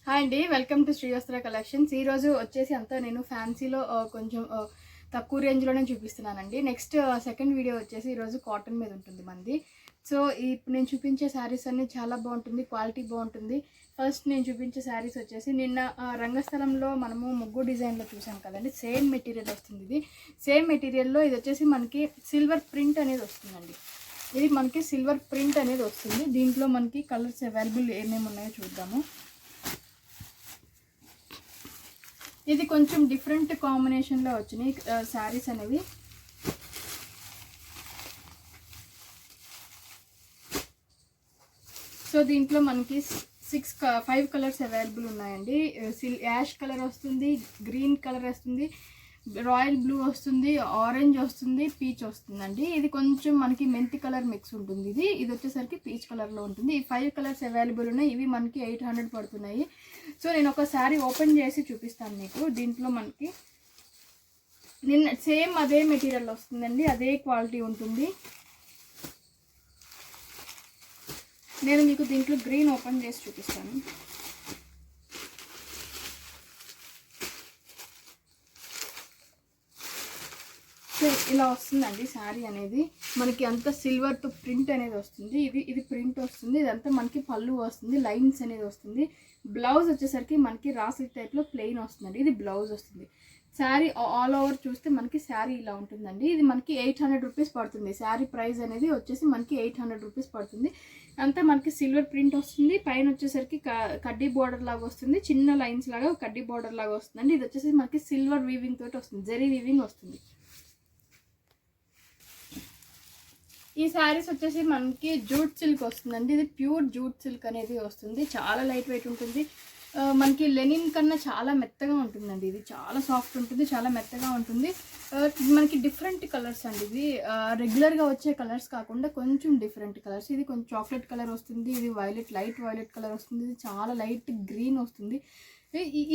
Hi అండి, welcome to శ్రీవస్త్ర collections. ఈరోజు వచ్చేసి అంతా నేను ఫ్యాన్సీలో కొంచెం తక్కువ రేంజ్లోనే చూపిస్తున్నానండి. నెక్స్ట్ సెకండ్ వీడియో వచ్చేసి ఈరోజు కాటన్ మీద ఉంటుంది మంది. సో ఇప్పుడు నేను చూపించే శారీస్ అన్నీ చాలా బాగుంటుంది, క్వాలిటీ బాగుంటుంది. ఫస్ట్ నేను చూపించే శారీస్ వచ్చేసి నిన్న రంగస్థలంలో మనము ముగ్గు డిజైన్లో చూసాం కదండి. సేమ్ మెటీరియల్ వస్తుంది. ఇది సేమ్ మెటీరియల్లో ఇది వచ్చేసి మనకి సిల్వర్ ప్రింట్ అనేది వస్తుందండి. ఇది మనకి సిల్వర్ ప్రింట్ అనేది వస్తుంది. దీంట్లో మనకి కలర్స్ అవైలబుల్ ఏమేమి ఉన్నాయో చూద్దాము. ఇది కొంచెం డిఫరెంట్ కాంబినేషన్లో వచ్చినాయి శారీస్ అనేవి. సో దీంట్లో మనకి 5 కలర్స్ అవైలబుల్ ఉన్నాయండి. యాష్ కలర్ వస్తుంది, గ్రీన్ కలర్ వస్తుంది, రాయల్ బ్లూ వస్తుంది, ఆరెంజ్ వస్తుంది, పీచ్ వస్తుందండి. ఇది కొంచెం మనకి మెంతి కలర్ మిక్స్ ఉంటుంది. ఇది వచ్చేసరికి పీచ్ కలర్లో ఉంటుంది. ఈ 5 కలర్స్ అవైలబుల్ ఉన్నాయి. ఇవి మనకి 800 పడుతున్నాయి. సో నేను ఒక శారీ ఓపెన్ చేసి చూపిస్తాను మీకు. దీంట్లో మనకి నిన్న సేమ్ అదే మెటీరియల్ వస్తుందండి, అదే క్వాలిటీ ఉంటుంది. నేను మీకు దీంట్లో గ్రీన్ ఓపెన్ చేసి చూపిస్తాను. సో ఇలా వస్తుందండి శారీ అనేది. మనకి అంతా సిల్వర్తో ప్రింట్ అనేది వస్తుంది. ఇది ప్రింట్ వస్తుంది. ఇదంతా మనకి పళ్ళు వస్తుంది, లైన్స్ అనేది వస్తుంది. బ్లౌజ్ వచ్చేసరికి మనకి రాసి టైప్లో ప్లెయిన్ వస్తుందండి. ఇది బ్లౌజ్ వస్తుంది. శారీ ఆల్ ఓవర్ చూస్తే మనకి శారీ ఇలా ఉంటుందండి. ఇది మనకి 800 రూపీస్ పడుతుంది. శారీ ప్రైస్ అనేది వచ్చేసి మనకి 800 రూపీస్ పడుతుంది. అంతా మనకి సిల్వర్ ప్రింట్ వస్తుంది. పైన వచ్చేసరికి కడ్డీ బార్డర్ లాగా వస్తుంది, చిన్న లైన్స్ లాగా కడ్డీ బార్డర్ లాగా వస్తుందండి. ఇది వచ్చేసి మనకి సిల్వర్ వీవింగ్ తోటి వస్తుంది, జరీ వీవింగ్ వస్తుంది. ఈ శారీస్ వచ్చేసి మనకి జూట్ సిల్క్ వస్తుందండి. ఇది ప్యూర్ జూట్ సిల్క్ అనేది వస్తుంది. చాలా లైట్ వెయిట్ ఉంటుంది. మనకి లెనిన్ కన్నా చాలా మెత్తగా ఉంటుందండి. ఇది చాలా సాఫ్ట్ ఉంటుంది, చాలా మెత్తగా ఉంటుంది. మనకి డిఫరెంట్ కలర్స్ అండి. ఇది రెగ్యులర్గా వచ్చే కలర్స్ కాకుండా కొంచెం డిఫరెంట్ కలర్స్. ఇది కొంచెం చాక్లెట్ కలర్ వస్తుంది, ఇది లైట్ వైలెట్ కలర్ వస్తుంది, ఇది చాలా లైట్ గ్రీన్ వస్తుంది.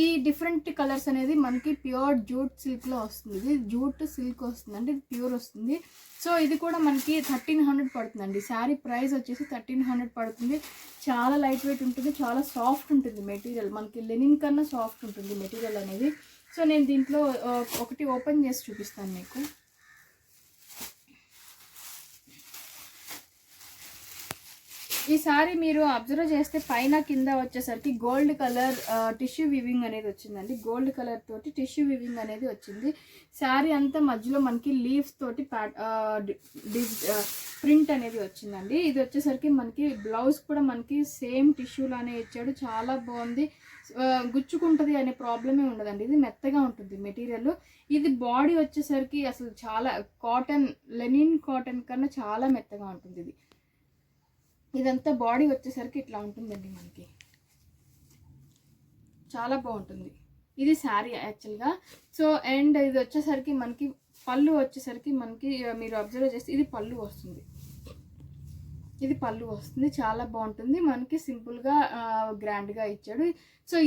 ఈ డిఫరెంట్ కలర్స్ అనేది మనకి ప్యూర్ జూట్ సిల్క్లో వస్తుంది. ఇది జూట్ సిల్క్ వస్తుంది అంటే ఇది ప్యూర్ వస్తుంది. సో ఇది కూడా మనకి 1300 పడుతుందండి. శారీ ప్రైస్ వచ్చేసి 1300 పడుతుంది. చాలా లైట్ వెయిట్ ఉంటుంది, చాలా సాఫ్ట్ ఉంటుంది మెటీరియల్. మనకి లెనిన్ కన్నా సాఫ్ట్ ఉంటుంది మెటీరియల్ అనేది. సో నేను దీంట్లో ఒకటి ఓపెన్ చేసి చూపిస్తాను మీకు. ఈ సారీ మీరు అబ్జర్వ్ చేస్తే పైన కింద వచ్చేసరికి గోల్డ్ కలర్ టిష్యూ వివింగ్ అనేది వచ్చిందండి. గోల్డ్ కలర్ తోటి టిష్యూ వివింగ్ అనేది వచ్చింది. శారీ అంతా మధ్యలో మనకి లీవ్స్ తోటి ప్రింట్ అనేది వచ్చిందండి. ఇది వచ్చేసరికి మనకి బ్లౌజ్ కూడా మనకి సేమ్ టిష్యూలానే ఇచ్చాడు. చాలా బాగుంది. గుచ్చుకుంటుంది అనే ప్రాబ్లమే ఉండదండి. ఇది మెత్తగా ఉంటుంది మెటీరియల్. ఇది బాడీ వచ్చేసరికి అసలు చాలా కాటన్, లెనిన్ కాటన్ కన్నా చాలా మెత్తగా ఉంటుంది. ఇదంతా బాడీ వచ్చేసరికి ఇట్లా ఉంటుందండి. మనకి చాలా బాగుంటుంది. ఇది శారీ యాక్చువల్గా. సో అండ్ ఇది వచ్చేసరికి మనకి పళ్ళు వచ్చేసరికి మనకి మీరు అబ్జర్వ్ చేస్తే ఇది పళ్ళు వస్తుంది. ఇది పళ్ళు వస్తుంది, చాలా బాగుంటుంది. మనకి సింపుల్గా గ్రాండ్గా ఇచ్చాడు. సో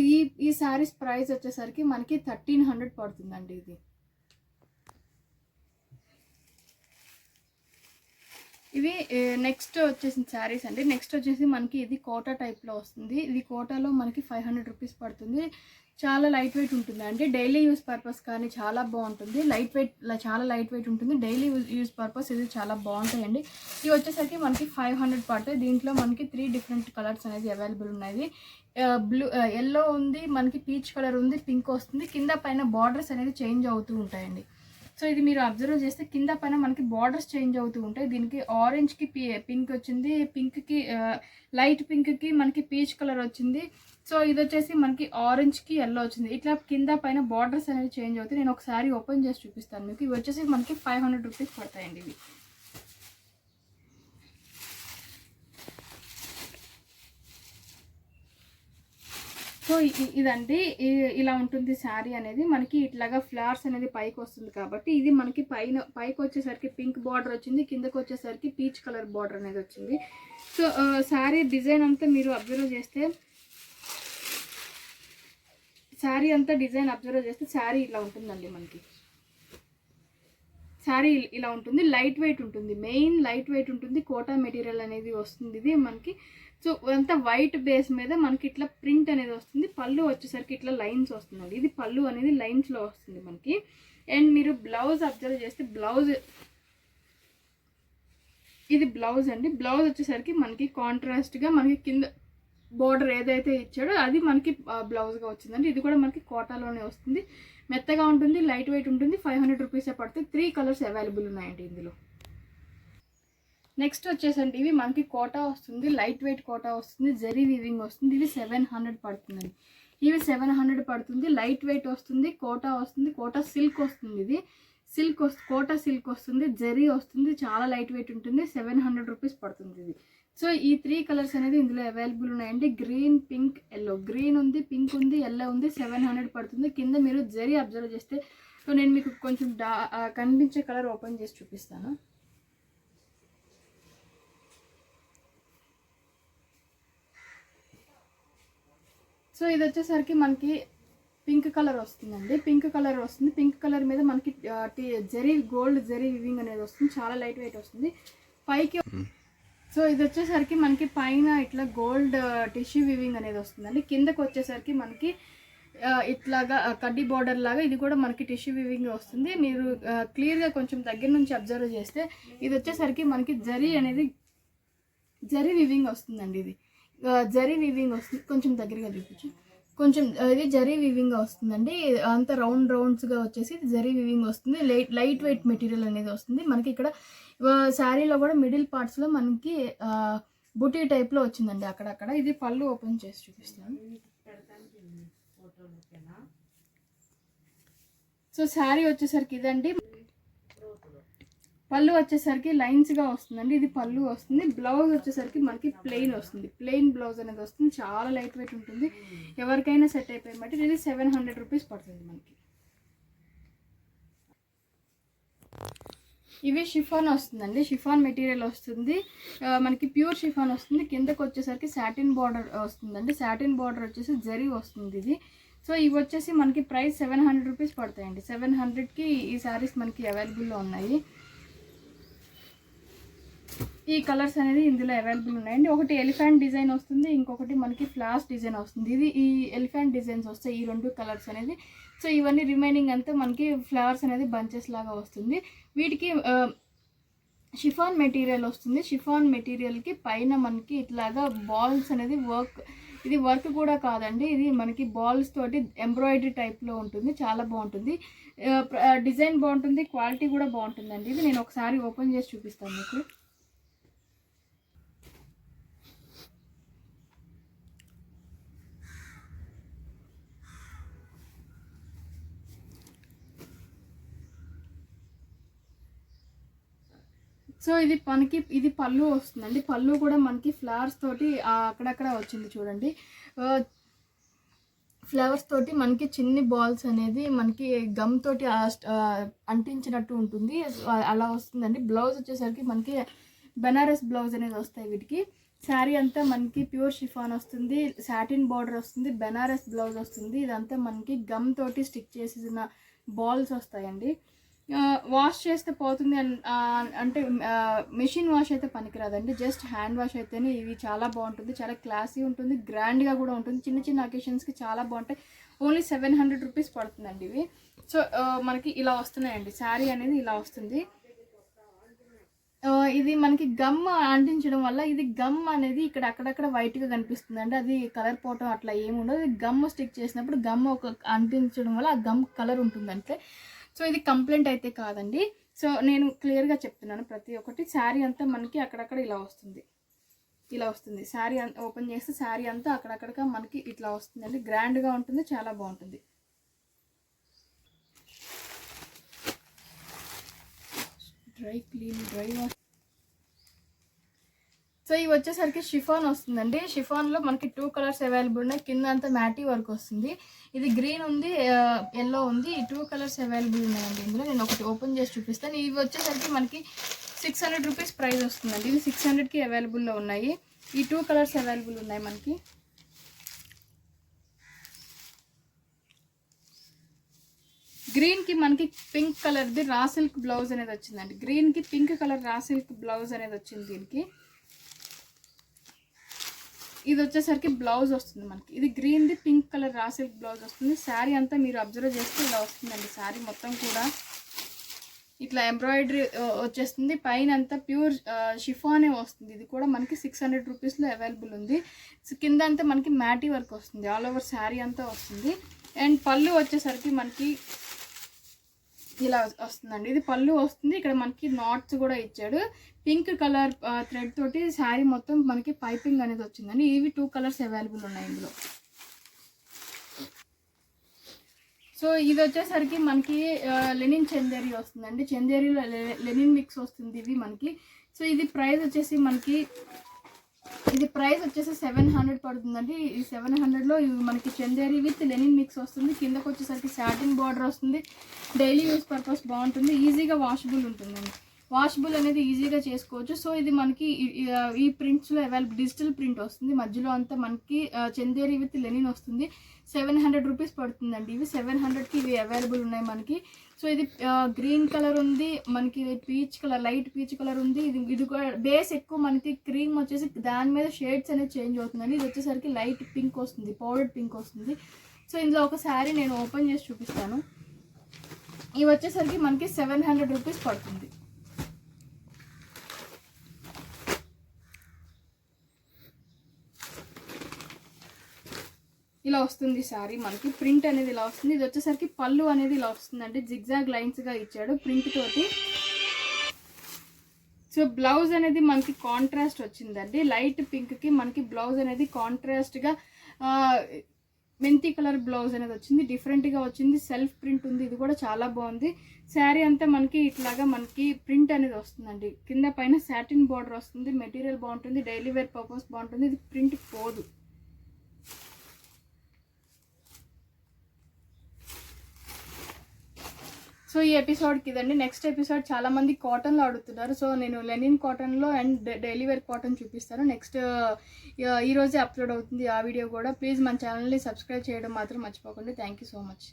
ఈ శారీస్ ప్రైస్ వచ్చేసరికి మనకి 1300 పడుతుందండి. ఇది ఇవి నెక్స్ట్ వచ్చేసిన శారీస్ అండి. నెక్స్ట్ వచ్చేసి మనకి ఇది కోటా టైప్లో వస్తుంది. ఇది కోటాలో మనకి 500 రూపీస్ పడుతుంది. చాలా లైట్ వెయిట్ ఉంటుంది అండి. డైలీ యూస్ పర్పస్ కానీ చాలా బాగుంటుంది. చాలా లైట్ వెయిట్ ఉంటుంది. డైలీ యూస్ పర్పస్ ఇది చాలా బాగుంటాయండి. ఇవి వచ్చేసరికి మనకి 500 పడుతుంది. దీంట్లో మనకి 3 డిఫరెంట్ కలర్స్ అనేది అవైలబుల్ ఉన్నాయి. ఎల్లో ఉంది, మనకి పీచ్ కలర్ ఉంది, పింక్ వస్తుంది. కింద పైన బార్డర్స్ అనేది చేంజ్ అవుతూ ఉంటాయండి. సో ఇది మీరు అబ్జర్వ్ చేస్తే కింద పైన మనకి బార్డర్స్ చేంజ్ అవుతూ ఉంటాయి. దీనికి ఆరెంజ్కి పింక్ వచ్చింది, పింక్కి లైట్ పింక్కి మనకి పీచ్ కలర్ వచ్చింది. సో ఇది వచ్చేసి మనకి ఆరెంజ్కి ఎల్లో వచ్చింది. ఇట్లా కింద పైన బార్డర్స్ అనేవి చేంజ్ అవుతాయి. నేను ఒకసారి ఓపెన్ చేసి చూపిస్తాను మీకు. ఇవి వచ్చేసి మనకి 500 రూపీస్ పడతాయండి. ఇవి సో ఇదండి ఇలా ఉంటుంది శారీ అనేది. మనకి ఇట్లాగా ఫ్లవర్స్ అనేది పైకి వస్తుంది కాబట్టి ఇది మనకి పైకి వచ్చేసరికి పింక్ బార్డర్ వచ్చింది, కిందకి వచ్చేసరికి పీచ్ కలర్ బార్డర్ అనేది వచ్చింది. సో శారీ డిజైన్ అంతా మీరు అబ్జర్వ్ చేస్తే శారీ ఇలా ఉంటుందండి. మనకి శారీ ఇలా ఉంటుంది. లైట్ వెయిట్ ఉంటుంది, మెయిన్ లైట్ వెయిట్ ఉంటుంది. కోటా మెటీరియల్ అనేది వస్తుంది. ఇది మనకి సో అంతా వైట్ బేస్ మీద మనకి ఇట్లా ప్రింట్ అనేది వస్తుంది. పళ్ళు వచ్చేసరికి ఇట్లా లైన్స్ వస్తుందండి. ఇది పళ్ళు అనేది లైన్స్లో వస్తుంది మనకి. అండ్ మీరు బ్లౌజ్ అబ్జర్వ్ చేస్తే బ్లౌజ్, ఇది బ్లౌజ్ అండి. బ్లౌజ్ వచ్చేసరికి మనకి కాంట్రాస్ట్గా మనకి కింద బోర్డర్ ఏదైతే ఇచ్చాడో అది మనకి బ్లౌజ్గా వచ్చిందండి. ఇది కూడా మనకి కోటాలోనే వస్తుంది. మెత్తగా ఉంటుంది, లైట్ వెయిట్ ఉంటుంది. 500 రూపీసే పడుతుంది. 3 కలర్స్ అవైలబుల్ ఉన్నాయండి ఇందులో. నెక్స్ట్ వచ్చేసండి ఇవి మనకి కోటా వస్తుంది, లైట్ వెయిట్ కోటా వస్తుంది, జరీ వీవింగ్ వస్తుంది. ఇవి 700 పడుతుందండి. ఇవి 700 పడుతుంది. లైట్ వెయిట్ వస్తుంది, కోటా వస్తుంది, కోటా సిల్క్ వస్తుంది. ఇది సిల్క్ కోటా సిల్క్ వస్తుంది, జరీ వస్తుంది, చాలా లైట్ వెయిట్ ఉంటుంది. 700 రూపీస్ పడుతుంది ఇది. సో ఈ 3 కలర్స్ అనేది ఇందులో అవైలబుల్ ఉన్నాయండి. Green, pink, yellow. గ్రీన్ ఉంది, పింక్ ఉంది, ఎల్లో ఉంది. 700 పడుతుంది. కింద మీరు జరీ అబ్జర్వ్ చేస్తే, సో నేను మీకు కొంచెం కనిపించే కలర్ ఓపెన్ చేసి చూపిస్తాను. సో ఇది వచ్చేసరికి మనకి పింక్ కలర్ వస్తుందండి. పింక్ కలర్ వస్తుంది. పింక్ కలర్ మీద మనకి జరీ గోల్డ్ జరీ వివింగ్ అనేది వస్తుంది. చాలా లైట్ వెయిట్ వస్తుంది పైకి. సో ఇది వచ్చేసరికి మనకి పైన ఇట్లా గోల్డ్ టిష్యూ వివింగ్ అనేది వస్తుందండి. కిందకి వచ్చేసరికి మనకి ఇట్లాగా కడ్డీ బార్డర్ లాగా ఇది కూడా మనకి టిష్యూ వివింగ్ వస్తుంది. మీరు క్లియర్గా కొంచెం దగ్గర నుంచి అబ్జర్వ్ చేస్తే ఇది వచ్చేసరికి మనకి జరీ అనేది జరీ వివింగ్ వస్తుందండి. ఇది జరీ వీవింగ్ వస్తుంది. కొంచెం దగ్గరగా చూపించు. కొంచెం ఇది జరీ వీవింగ్గా వస్తుందండి. అంత రౌండ్స్గా వచ్చేసి ఇది జరీ వీవింగ్ వస్తుంది. లైట్ వెయిట్ మెటీరియల్ అనేది వస్తుంది మనకి. ఇక్కడ శారీలో కూడా మిడిల్ పార్ట్స్లో మనకి బుటీ టైప్లో వచ్చిందండి అక్కడక్కడ. ఇది పళ్ళు ఓపెన్ చేసి చూపిస్తాను. సో శారీ వచ్చేసరికి ఇదండి. పళ్ళు వచ్చేసరికి లైన్స్గా వస్తుందండి. ఇది పళ్ళు వస్తుంది. బ్లౌజ్ వచ్చేసరికి మనకి ప్లెయిన్ వస్తుంది. ప్లెయిన్ బ్లౌజ్ అనేది వస్తుంది. చాలా లైట్ వెయిట్ ఉంటుంది. ఎవరికైనా సెట్ అయిపోయి బట్టి ఇది 700 రూపీస్ పడుతుంది మనకి. ఇవి షిఫాన్ వస్తుందండి. షిఫాన్ మెటీరియల్ వస్తుంది మనకి. ప్యూర్ షిఫాన్ వస్తుంది. కిందకి వచ్చేసరికి సాటిన్ బార్డర్ వస్తుందండి. సాటిన్ బార్డర్ వచ్చేసి జరీ వస్తుంది ఇది. సో ఇవి వచ్చేసి మనకి ప్రైస్ 700 రూపీస్ పడతాయండి. 700కి ఈ శారీస్ మనకి అవైలబుల్లో ఉన్నాయి. ఈ కలర్స్ అనేది ఇందులో అవైలబుల్ ఉన్నాయండి. ఒకటి ఎలిఫెంట్ డిజైన్ వస్తుంది, ఇంకొకటి మనకి ఫ్లాస్ డిజైన్ వస్తుంది. ఇది ఈ ఎలిఫెంట్ డిజైన్స్ వస్తాయి ఈ 2 కలర్స్ అనేది. సో ఇవన్నీ రిమైనింగ్ అంతా మనకి ఫ్లవర్స్ అనేది బంచెస్ లాగా వస్తుంది. వీటికి షిఫాన్ మెటీరియల్ వస్తుంది. షిఫాన్ మెటీరియల్కి పైన మనకి ఇట్లాగా బాల్స్ అనేది వర్క్. ఇది వర్క్ కూడా కాదండి, ఇది మనకి బాల్స్ తోటి ఎంబ్రాయిడరీ టైప్లో ఉంటుంది. చాలా బాగుంటుంది. డిజైన్ బాగుంటుంది, క్వాలిటీ కూడా బాగుంటుందండి. ఇది నేను ఒకసారి ఓపెన్ చేసి చూపిస్తాను మీకు. సో ఇది మనకి ఇది పళ్ళు వస్తుందండి. పళ్ళు కూడా మనకి ఫ్లవర్స్ తోటి అక్కడక్కడ వచ్చింది చూడండి. ఫ్లవర్స్ తోటి మనకి చిన్ని బాల్స్ అనేది మనకి గమ్ తోటి అంటించినట్టు ఉంటుంది. అలా వస్తుందండి. బ్లౌజ్ వచ్చేసరికి మనకి బెనారస్ బ్లౌజ్ అనేది వస్తాయి వీటికి. శారీ అంతా మనకి ప్యూర్ షిఫాన్ వస్తుంది. సాటిన్ బార్డర్ వస్తుంది. బెనారస్ బ్లౌజ్ వస్తుంది. ఇదంతా మనకి గమ్ తోటి స్టిక్ చేసిన బాల్స్ వస్తాయండి. వాష్ చేస్తే పోతుంది అంటే మెషిన్ వాష్ అయితే పనికిరాదండి. జస్ట్ హ్యాండ్ వాష్ అయితేనే ఇవి చాలా బాగుంటుంది. చాలా క్లాసీ ఉంటుంది, గ్రాండ్గా కూడా ఉంటుంది. చిన్న చిన్న అకేషన్స్కి చాలా బాగుంటాయి. ఓన్లీ 700 రూపీస్ పడుతుందండి ఇవి. సో మనకి ఇలా వస్తున్నాయండి. శారీ అనేది ఇలా వస్తుంది. ఇది మనకి గమ్ అంటించడం వల్ల ఇది గమ్ అనేది ఇక్కడ అక్కడక్కడ వైట్గా కనిపిస్తుంది అండి. అది కలర్ పోవటం అట్లా ఏముండదు. గమ్ స్టిక్ చేసినప్పుడు గమ్ ఒక అంటించడం వల్ల ఆ గమ్ కలర్ ఉంటుంది అంతే. సో ఇది కంప్లైంట్ అయితే కాదండి. సో నేను క్లియర్గా చెప్తున్నాను ప్రతి ఒక్కటి. శారీ అంతా మనకి అక్కడక్కడ ఇలా వస్తుంది. ఇలా వస్తుంది శారీ ఓపెన్ చేస్తే శారీ అంతా అక్కడక్కడ మనకి ఇట్లా వస్తుందండి. గ్రాండ్గా ఉంటుంది, చాలా బాగుంటుంది. Dry wash. సో ఇవి వచ్చేసరికి షిఫాన్ వస్తుందండి. షిఫాన్లో మనకి 2 కలర్స్ అవైలబుల్ ఉన్నాయి. కింద అంతా మ్యాటీ వర్క్ వస్తుంది. ఇది గ్రీన్ ఉంది, ఎల్లో ఉంది. ఈ 2 కలర్స్ అవైలబుల్ ఉన్నాయండి ఇందులో. నేను ఒకటి ఓపెన్ చేసి చూపిస్తాను. ఇవి వచ్చేసరికి మనకి 600 రూపీస్ ప్రైస్ వస్తుందండి. ఇది 600కి అవైలబుల్లో ఉన్నాయి. ఈ 2 కలర్స్ అవైలబుల్ ఉన్నాయి మనకి. గ్రీన్కి మనకి పింక్ కలర్ది రా సిల్క్ బ్లౌజ్ అనేది వచ్చిందండి. గ్రీన్కి pink colour raw silk blouse అనేది వచ్చింది దీనికి. ఇది వచ్చేసరికి బ్లౌజ్ వస్తుంది మనకి. ఇది గ్రీన్ది pink colour raw silk blouse వస్తుంది. శారీ అంతా మీరు అబ్జర్వ్ చేస్తే ఇలా వస్తుందండి. శారీ మొత్తం కూడా ఇట్లా ఎంబ్రాయిడరీ వచ్చేస్తుంది. పైన అంతా ప్యూర్ షిఫానే వస్తుంది. ఇది కూడా మనకి 600 రూపీస్లో అవైలబుల్ ఉంది. కింద అంతా మనకి మ్యాటీ వర్క్ వస్తుంది. ఆల్ ఓవర్ శారీ అంతా వస్తుంది. అండ్ పళ్ళు వచ్చేసరికి మనకి ఇలా వస్తుందండి. ఇది పళ్ళు వస్తుంది. ఇక్కడ మనకి నాట్స్ కూడా ఇచ్చాడు. పింక్ కలర్ థ్రెడ్ తోటి శారీ మొత్తం మనకి పైపింగ్ అనేది వచ్చిందండి. ఇవి 2 కలర్స్ అవైలబుల్ ఉన్నాయి ఇందులో. సో ఇది వచ్చేసరికి మనకి లెనిన్ చందేరి వస్తుందండి. చందేరిలో లెనిన్ మిక్స్ వస్తుంది ఇవి మనకి. సో ఇది ప్రైస్ వచ్చేసి మనకి 700 పడుతుందండి. ఈ 700లో ఇవి మనకి చందేరి విత్ లెనిన్ మిక్స్ వస్తుంది. కిందకు వచ్చేసరికి సాటిన్ బార్డర్ వస్తుంది. డైలీ యూస్ పర్పస్ బాగుంటుంది. ఈజీగా వాషబుల్ ఉంటుందండి. వాషబుల్ అనేది ఈజీగా చేసుకోవచ్చు. సో ఇది మనకి ఈ ప్రింట్స్లో అవైలబుల్ డిజిటల్ ప్రింట్ వస్తుంది. మధ్యలో అంతా మనకి చందేరి విత్ లెనిన్ వస్తుంది. 700 రూపీస్ పడుతుందండి. ఇవి 700కి ఇవి అవైలబుల్ ఉన్నాయి మనకి. సో ఇది గ్రీన్ కలర్ ఉంది మనకి, peach colour light peach colour ఉంది. ఇది బేస్ ఎక్కువ మనకి క్రీమ్ వచ్చేసి దాని మీద షేడ్స్ అనేది చేంజ్ అవుతుందండి. ఇది వచ్చేసరికి లైట్ పింక్ వస్తుంది, పౌడర్ పింక్ వస్తుంది. సో ఇందులో ఒక శారీ నేను ఓపెన్ చేసి చూపిస్తాను. ఇవి వచ్చేసరికి మనకి 700 రూపీస్ పడుతుంది. ఇలా వస్తుంది శారీ మనకి. ప్రింట్ అనేది ఇలా వస్తుంది. ఇది వచ్చేసరికి పళ్ళు అనేది ఇలా వస్తుంది అంటే జిగ్జాగ్ లైన్స్గా ఇచ్చాడు ప్రింట్ తోటి. సో బ్లౌజ్ అనేది మనకి కాంట్రాస్ట్ వచ్చిందండి. లైట్ పింక్కి మనకి బ్లౌజ్ అనేది కాంట్రాస్ట్గా మెంతి కలర్ బ్లౌజ్ అనేది వచ్చింది. డిఫరెంట్గా వచ్చింది. సెల్ఫ్ ప్రింట్ ఉంది. ఇది కూడా చాలా బాగుంది. శారీ అంతా మనకి ఇట్లాగా మనకి ప్రింట్ అనేది వస్తుందండి. కింద పైన సాటిన్ బార్డర్ వస్తుంది. మెటీరియల్ బాగుంటుంది. డైలీ వేర్ పర్పస్ బాగుంటుంది. ఇది ప్రింట్ పోదు. సో ఈ ఎపిసోడ్కి ఇదండి. నెక్స్ట్ ఎపిసోడ్ చాలామంది కాటన్లో అడుగుతున్నారు. సో నేను లెనిన్ కాటన్లో అండ్ డైలీ వేర్ కాటన్ చూపిస్తాను. నెక్స్ట్ ఈరోజే అప్లోడ్ అవుతుంది ఆ వీడియో కూడా. ప్లీజ్ మన ఛానల్ని సబ్స్క్రైబ్ చేయడం మాత్రం మర్చిపోకండి. Thank you so much.